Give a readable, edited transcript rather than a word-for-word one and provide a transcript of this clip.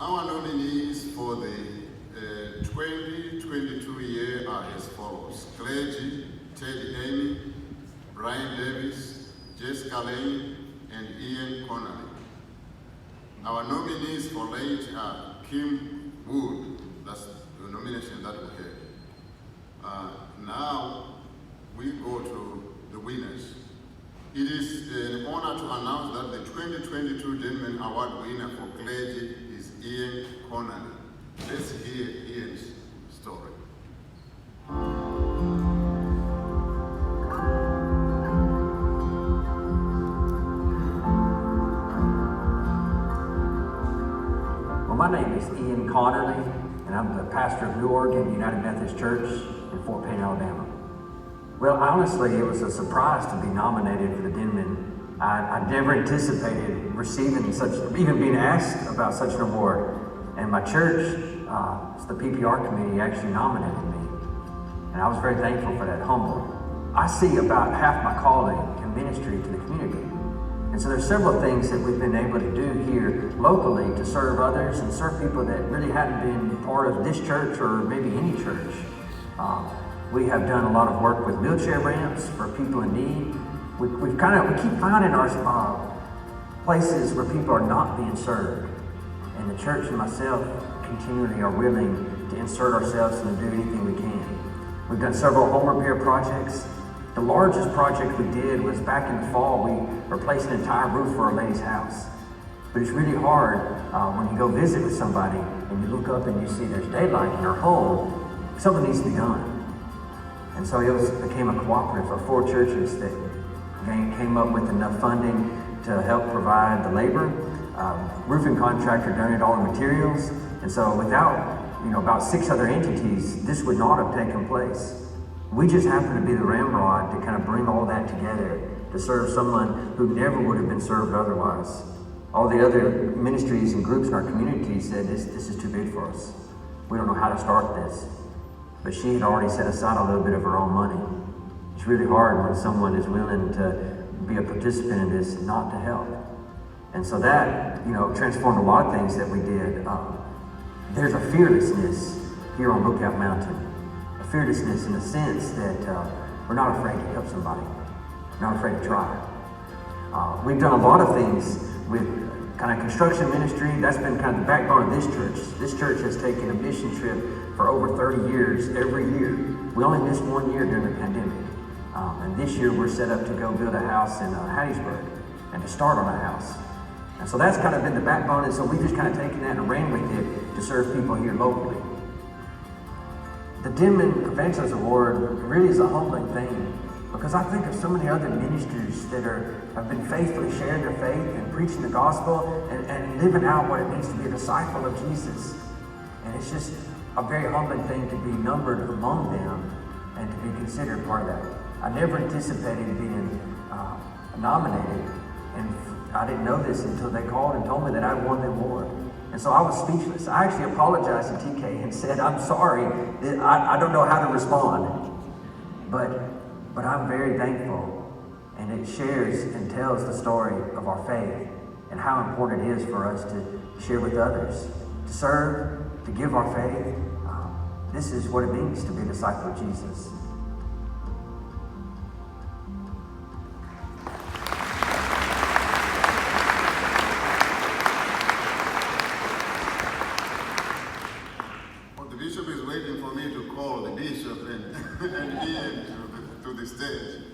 Our nominees for the 2022 year are as follows: Clergy, Denman, Brian Davis, Jessica Lane, and Ian Connolly. Our nominees for late are Kim Wood. That's the nomination that we have. Now we go to the winners. It is an honor to announce that the 2022 Denman Award winner for Clergy is Ian Connolly. Let's hear Ian's story. Well, my name is Ian Connolly, and I'm the pastor of New Oregon United Methodist Church in Fort Payne, Alabama. Well, honestly, it was a surprise to be nominated for the Denman. I never anticipated receiving such, even being asked about such an award. And my church, the PPR committee, actually nominated me. And I was very thankful for that, humble. I see about half my calling in ministry to the community. And so there's several things that we've been able to do here locally to serve others and serve people that really hadn't been part of this church or maybe any church. We have done a lot of work with wheelchair ramps for people in need. We keep finding our places where people are not being served. And the church and myself continually are willing to insert ourselves and do anything we can. We've done several home repair projects. The largest project we did was back in the fall. We replaced an entire roof for a lady's house. But it's really hard when you go visit with somebody and you look up and you see there's daylight in her home. Something needs to be done. And so it became a cooperative of 4 churches that came up with enough funding to help provide the labor. Roofing contractor donated all the materials. And so without, about 6 other entities, this would not have taken place. We just happened to be the ramrod to kind of bring all that together to serve someone who never would have been served otherwise. All the other ministries and groups in our community said, this is too big for us. We don't know how to start this. But she had already set aside a little bit of her own money. It's really hard when someone is willing to be a participant in this, not to help. And so that, transformed a lot of things that we did. There's a fearlessness here on Lookout Mountain. A fearlessness in the sense that we're not afraid to help somebody. We're not afraid to try. We've done a lot of things with kind of construction ministry. That's been kind of the backbone of this church. This church has taken a mission trip for over 30 years, every year. We only missed 1 year during the pandemic. And this year we're set up to go build a house in Hattiesburg and to start on a house. And so that's kind of been the backbone. And so we've just kind of taken that and ran with it to serve people here locally. The Denman Evangelist Award really is a humbling thing because I think of so many other ministers that have been faithfully sharing their faith and preaching the gospel and living out what it means to be a disciple of Jesus. And it's just a very humbling thing to be numbered among them and to be considered part of that. I never anticipated being nominated, and I didn't know this until they called and told me that I won the award. And so I was speechless. I actually apologized to TK and said, I'm sorry, I don't know how to respond. But I'm very thankful, and it shares and tells the story of our faith and how important it is for us to share with others, to serve, to give our faith. This is what it means to be a disciple of Jesus. Well, the bishop is waiting for me to call the bishop and Ian to the stage.